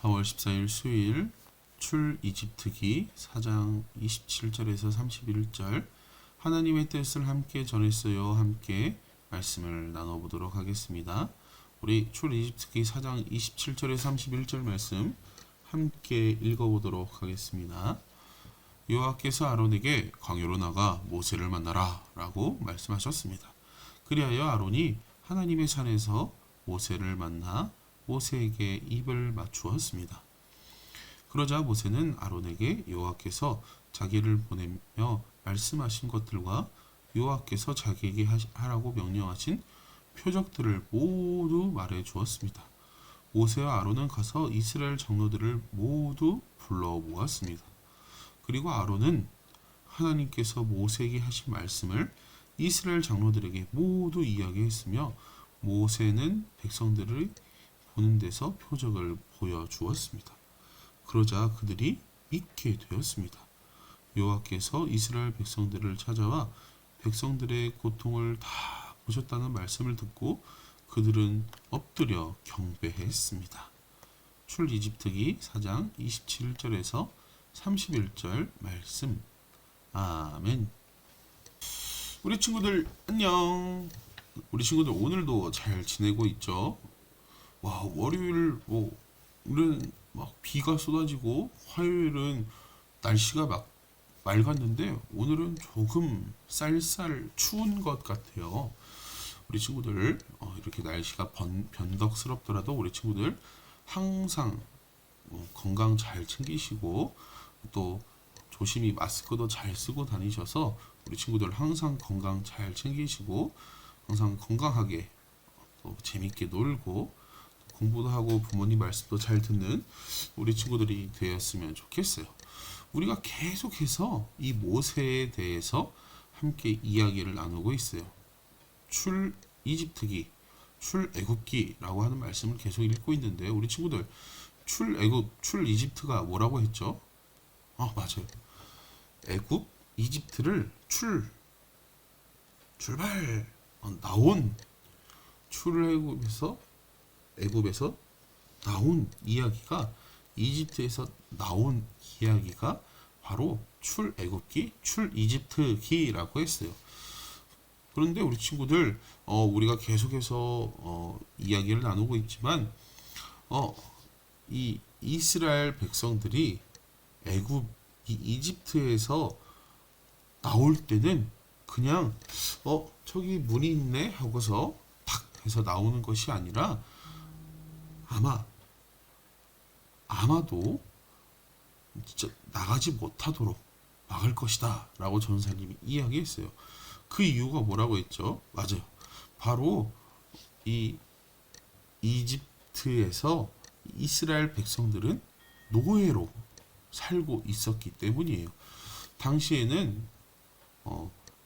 4월 14일 수요일 출 이집트기 4장 27절에서 31절 하나님의 뜻을 함께 전했어요. 함께 말씀을 나눠보도록 하겠습니다. 우리 출 이집트기 4장 27절에서 31절 말씀 함께 읽어보도록 하겠습니다. 여호와께서 아론에게 광야로 나가 모세를 만나라 라고 말씀하셨습니다. 그리하여 아론이 하나님의 산에서 모세를 만나 모세에게 입을 맞추었습니다. 그러자 모세는 아론에게 여호와께서 자기를 보내며 말씀하신 것들과 여호와께서 자기에게 하라고 명령하신 표적들을 모두 말해 주었습니다. 모세와 아론은 가서 이스라엘 장로들을 모두 불러 모았습니다. 그리고 아론은 하나님께서 모세에게 하신 말씀을 이스라엘 장로들에게 모두 이야기했으며 모세는 백성들을 보는 데서 표적을 보여주었습니다. 그러자 그들이 믿게 되었습니다. 여호와께서 이스라엘 백성들을 찾아와 백성들의 고통을 다 보셨다는 말씀을 듣고 그들은 엎드려 경배했습니다. 출 이집트기 4장 27절에서 31절 말씀. 아멘. 우리 친구들 안녕. 우리 친구들 오늘도 잘 지내고 있죠? 와, 월요일 오늘은 막 비가 쏟아지고 화요일은 날씨가 막 맑았는데 오늘은 조금 쌀쌀 추운 것 같아요. 우리 친구들 이렇게 날씨가 변덕스럽더라도 우리 친구들 항상 건강 잘 챙기시고 또 조심히 마스크도 잘 쓰고 다니셔서 우리 친구들 항상 건강 잘 챙기시고 항상 건강하게 또 재밌게 놀고 공부도 하고 부모님 말씀도 잘 듣는 우리 친구들이 되었으면 좋겠어요. 우리가 계속해서 이 모세에 대해서 함께 이야기를 나누고 있어요. 출 이집트기, 출 애굽기라고 하는 말씀을 계속 읽고 있는데 우리 친구들 출 애굽, 출 이집트가 뭐라고 했죠? 맞아요. 애굽, 이집트를 출발 나온 출애굽에서 애굽에서 나온 이야기가 이집트에서 나온 이야기가 바로 출애굽기, 출이집트기라고 했어요. 그런데 우리 친구들 우리가 계속해서 이야기를 나누고 있지만 이 이스라엘 백성들이 애굽 이집트에서 나올 때는 그냥 저기 문이 있네 하고서 탁 해서 나오는 것이 아니라 아마도 진짜 나가지 못하도록 막을 것이다 라고 전사님이 이야기했어요. 그 이유가 뭐라고 했죠? 맞아요. 바로 이 이집트에서 이스라엘 백성들은 노예로 살고 있었기 때문이에요. 당시에는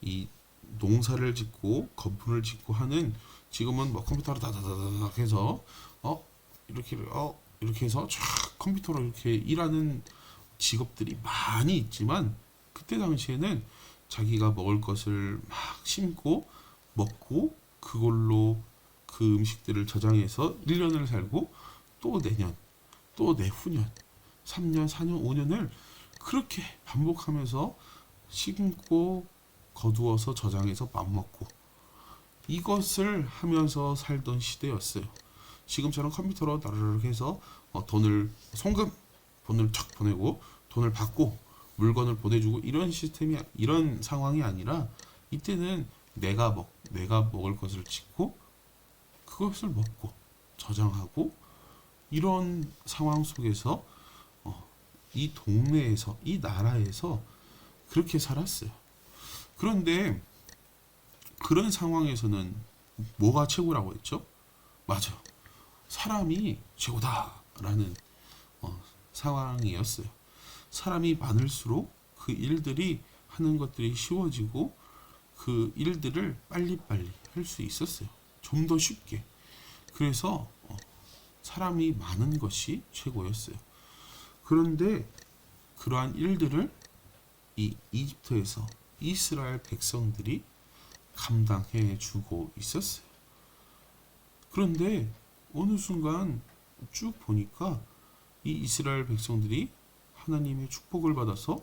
이 농사를 짓고 건물을 짓고 하는 지금은 뭐 컴퓨터로 다다다닥 해서 이렇게 해서 쫙 컴퓨터로 이렇게 일하는 직업들이 많이 있지만 그때 당시에는 자기가 먹을 것을 막 심고 먹고 그걸로 그 음식들을 저장해서 1년을 살고 또 내년 또 내후년 3년 4년 5년을 그렇게 반복하면서 심고 거두어서 저장해서 맘먹고 이것을 하면서 살던 시대였어요. 지금처럼 컴퓨터로 나르르 해서 돈을 착 보내고 돈을 받고 물건을 보내주고 이런 상황이 아니라 이때는 내가 먹을 것을 짓고 그것을 먹고 저장하고 이런 상황 속에서 이 동네에서 이 나라에서 그렇게 살았어요. 그런데 그런 상황에서는 뭐가 최고라고 했죠? 맞아요. 사람이 최고다라는 상황이었어요. 사람이 많을수록 그 일들이 하는 것들이 쉬워지고 그 일들을 빨리빨리 할 수 있었어요. 좀 더 쉽게. 그래서 사람이 많은 것이 최고였어요. 그런데 그러한 일들을 이 이집트에서 이스라엘 백성들이 감당해 주고 있었어요. 그런데 어느 순간 쭉 보니까 이 이스라엘 백성들이 하나님의 축복을 받아서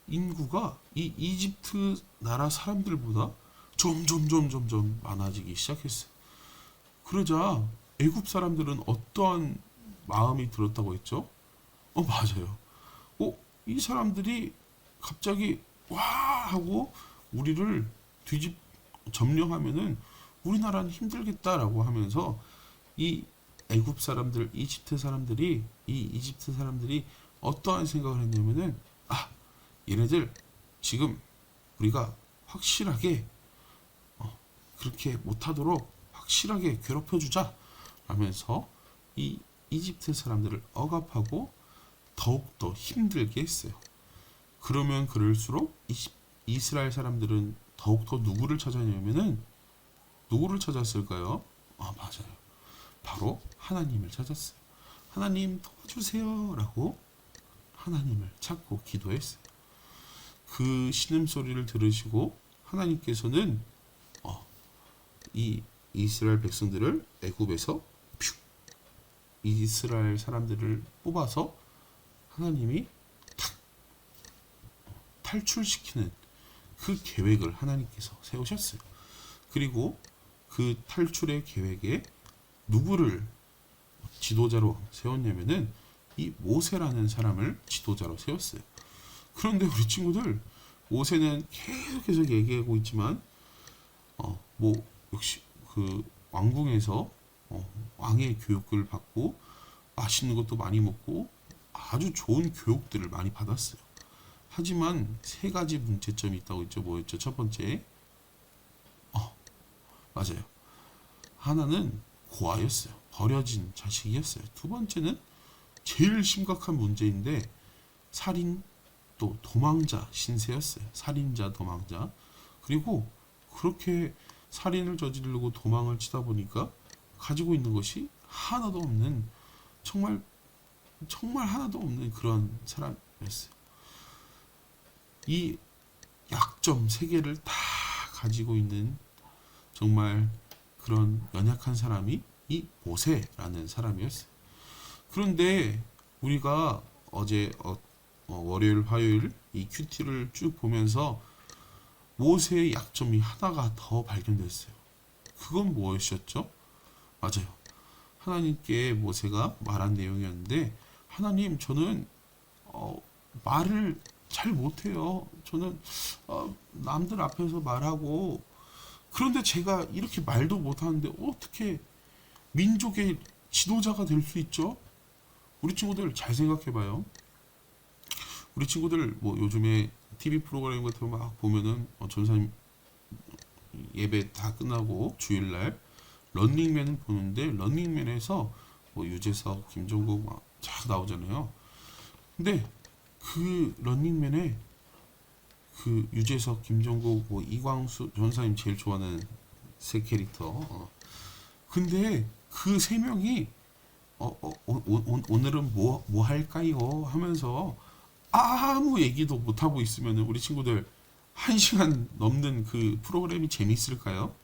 인구가 이 이집트 나라 사람들보다 점점 많아지기 시작했어요. 그러자 애굽 사람들은 어떠한 마음이 들었다고 했죠? 맞아요. 이 사람들이 갑자기 와 하고 우리를 점령하면은 우리나라는 힘들겠다라고 하면서 이 애굽 사람들, 이집트 사람들이 어떠한 생각을 했냐면은 얘네들 지금 우리가 확실하게 그렇게 못하도록 확실하게 괴롭혀주자 하면서 이 이집트 사람들을 억압하고 더욱더 힘들게 했어요. 그러면 그럴수록 이스라엘 사람들은 더욱더 누구를 찾았냐면은 누구를 찾았을까요? 맞아요. 바로 하나님을 찾았어요. 하나님 도와주세요 라고 하나님을 찾고 기도했어요. 그 신음소리를 들으시고 하나님께서는 이 이스라엘 백성들을 애굽에서 이스라엘 사람들을 뽑아서 하나님이 탈출시키는 그 계획을 하나님께서 세우셨어요. 그리고 그 탈출의 계획에 누구를 지도자로 세웠냐면은 이 모세라는 사람을 지도자로 세웠어요. 그런데 우리 친구들 모세는 계속 얘기하고 있지만 역시 그 왕궁에서 왕의 교육을 받고 맛있는 것도 많이 먹고 아주 좋은 교육들을 많이 받았어요. 하지만 세 가지 문제점이 있다고 했죠. 뭐였죠? 첫 번째, 맞아요. 하나는 고아였어요. 버려진 자식이었어요. 두 번째는 제일 심각한 문제인데 살인 또 도망자 신세였어요. 살인자, 도망자. 그리고 그렇게 살인을 저지르고 도망을 치다 보니까 가지고 있는 것이 하나도 없는 정말 하나도 없는 그런 사람이었어요. 이 약점 세 개를 다 가지고 있는 정말 그런 연약한 사람이 이 모세라는 사람이었어요. 그런데 우리가 어제 월요일, 화요일 이 큐티를 쭉 보면서 모세의 약점이 하나가 더 발견됐어요. 그건 무엇이었죠? 맞아요. 하나님께 모세가 말한 내용이었는데 하나님 저는 말을 잘 못해요. 저는 남들 앞에서 말하고 그런데 제가 이렇게 말도 못하는데 어떻게 민족의 지도자가 될 수 있죠? 우리 친구들 잘 생각해봐요. 우리 친구들 뭐 요즘에 TV 프로그램 같은 거 막 보면은 전사님 예배 다 끝나고 주일날 런닝맨 보는데 런닝맨에서 뭐 유재석, 김종국 막 쫙 나오잖아요. 근데 그 런닝맨에 그 유재석, 김종국, 뭐 이광수 전사님 제일 좋아하는 세 캐릭터. 근데 그 세 명이 오늘은 뭐 할까요? 하면서 아무 얘기도 못 하고 있으면 우리 친구들 1시간 넘는 그 프로그램이 재밌을까요?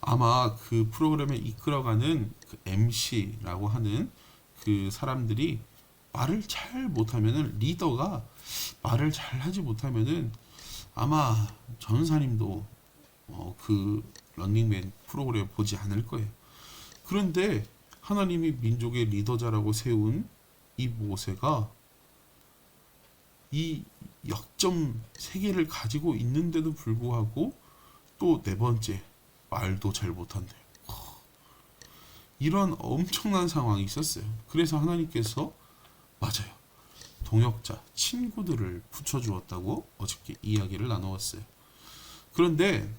아마 그 프로그램을 이끌어가는 그 MC라고 하는 그 사람들이 말을 잘 못하면은 리더가 말을 잘 하지 못하면은 아마 전사님도 그 런닝맨 프로그램 보지 않을 거예요. 그런데 하나님이 민족의 리더자라고 세운 이 모세가 이 역점 세 개를 가지고 있는데도 불구하고 또 네 번째 말도 잘 못한대요. 이런 엄청난 상황이 있었어요. 그래서 하나님께서 맞아요. 동역자, 친구들을 붙여주었다고 어저께 이야기를 나누었어요. 그런데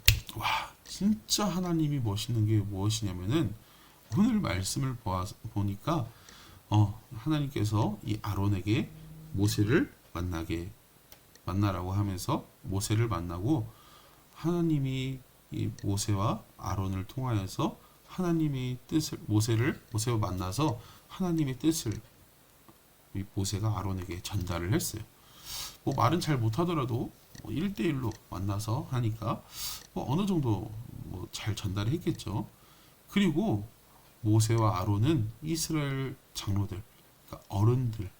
진짜 하나님이 멋있는 게 무엇이냐면은 오늘 말씀을 보니까 하나님께서 이 아론에게 모세를 만나라고 하면서 모세를 만나고 하나님이 이 모세와 아론을 통하여서 하나님의 뜻을 모세와 만나서 하나님의 뜻을 이 모세가 아론에게 전달을 했어요. 뭐 말은 잘 못하더라도 1대1로 만나서 하니까 뭐 어느 정도 뭐 잘 전달했겠죠. 그리고 모세와 아론은 이스라엘 장로들, 그러니까 어른들,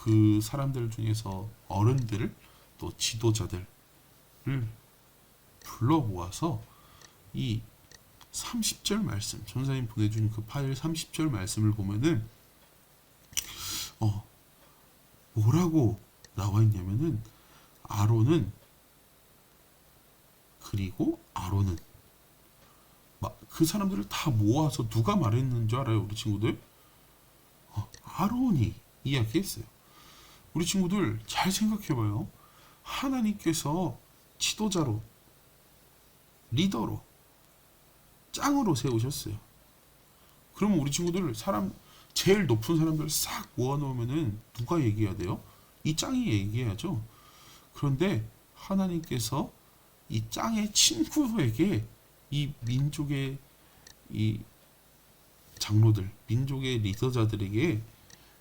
그 사람들 중에서 어른들 또 지도자들을 불러 모아서 이 30절 말씀, 전사님 보내준 그 파일 30절 말씀을 보면은 뭐라고 나와 있냐면은 아론은 그리고 아론은 그 사람들을 다 모아서 누가 말했는 줄 알아요, 우리 친구들? 아론이 이야기했어요. 우리 친구들 잘 생각해봐요. 하나님께서 지도자로, 리더로, 짱으로 세우셨어요. 그러면 우리 친구들 제일 높은 사람들 싹 모아놓으면은 누가 얘기해야 돼요? 이 짱이 얘기해야죠. 그런데 하나님께서 이 짱의 친구에게 이 민족의 이 장로들, 민족의 리더자들에게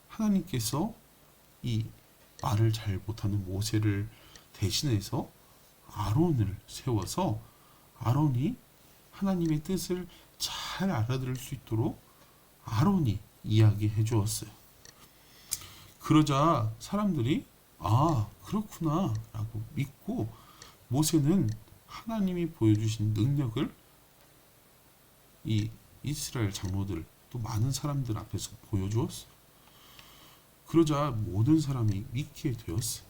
하나님께서 이 말을 잘 못하는 모세를 대신해서 아론을 세워서 아론이 하나님의 뜻을 잘 알아들을 수 있도록 아론이 이야기해 주었어요. 그러자 사람들이 그렇구나 라고 믿고 모세는 하나님이 보여주신 능력을 이 이스라엘 장로들 또 많은 사람들 앞에서 보여주었어요. 그러자 모든 사람이 믿게 되었어요.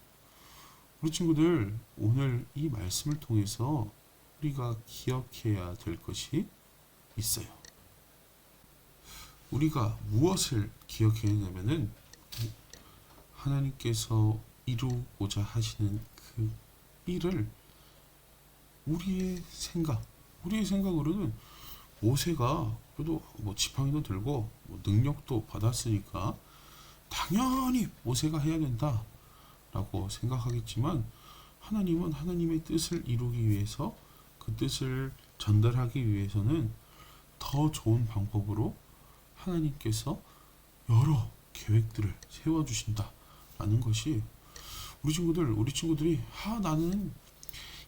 우리 친구들 오늘 이 말씀을 통해서 우리가 기억해야 될 것이 있어요. 우리가 무엇을 기억해야 하냐면은 하나님께서 이루고자 하시는 그 일을 우리의 생각으로는 모세가 그래도 지팡이도 들고 능력도 받았으니까 당연히 모세가 해야 된다라고 생각하겠지만 하나님은 하나님의 뜻을 이루기 위해서 그 뜻을 전달하기 위해서는 더 좋은 방법으로 하나님께서 여러 계획들을 세워주신다라는 것이 우리 친구들이 나는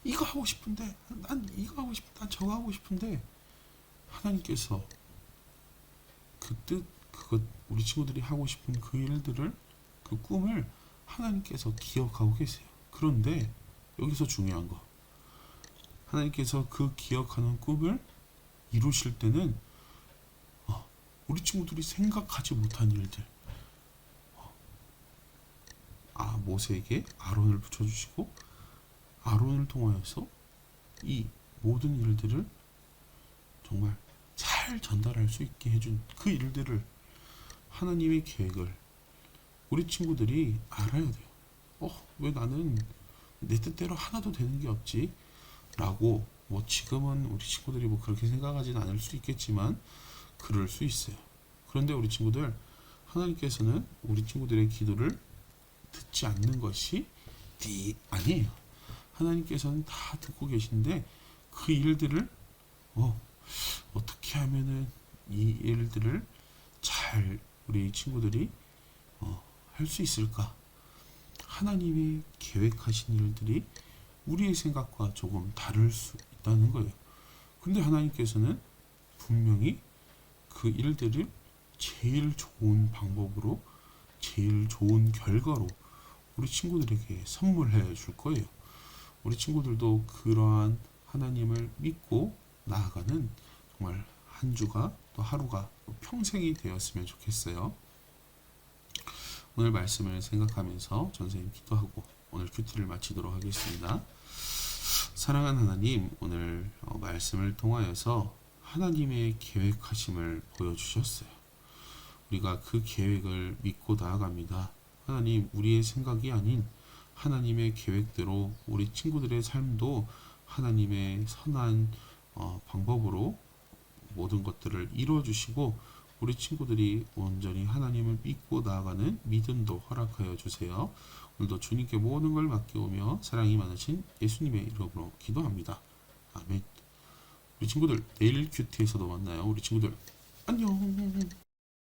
이거 하고 싶은데 난 이거 하고 싶다 난 저거 하고 싶은데 하나님께서 우리 친구들이 하고 싶은 그 일들을 그 꿈을 하나님께서 기억하고 계세요. 그런데 여기서 중요한 거 하나님께서 그 기억하는 꿈을 이루실 때는 우리 친구들이 생각하지 못한 일들 모세에게 아론을 붙여주시고 아론을 통하여서 이 모든 일들을 정말 잘 전달할 수 있게 해준 그 일들을 하나님의 계획을 우리 친구들이 알아야 돼요. 왜 나는 내 뜻대로 하나도 되는 게 없지? 라고 지금은 우리 친구들이 그렇게 생각하지는 않을 수 있겠지만 그럴 수 있어요. 그런데 우리 친구들 하나님께서는 우리 친구들의 기도를 듣지 않는 것이 아니에요. 하나님께서는 다 듣고 계신데 그 일들을 어떻게 하면은 이 일들을 잘 우리 친구들이 할 수 있을까? 하나님이 계획하신 일들이 우리의 생각과 조금 다를 수 있다는 거예요. 근데 하나님께서는 분명히 그 일들을 제일 좋은 방법으로 제일 좋은 결과로 우리 친구들에게 선물해 줄 거예요. 우리 친구들도 그러한 하나님을 믿고 나아가는 정말 한 주가 또 하루가 또 평생이 되었으면 좋겠어요. 오늘 말씀을 생각하면서 전생님 기도하고 오늘 큐티를 마치도록 하겠습니다. 사랑하는 하나님, 오늘 말씀을 통하여서 하나님의 계획하심을 보여주셨어요. 우리가 그 계획을 믿고 나아갑니다. 하나님, 우리의 생각이 아닌 하나님의 계획대로 우리 친구들의 삶도 하나님의 선한 방법으로 모든 것들을 이루어 주시고 우리 친구들이 온전히 하나님을 믿고 나아가는 믿음도 허락하여 주세요. 오늘도 주님께 모든 걸 맡겨오며 사랑이 많으신 예수님의 이름으로 기도합니다. 아멘. 우리 친구들 내일 큐티에서도 만나요. 우리 친구들 안녕.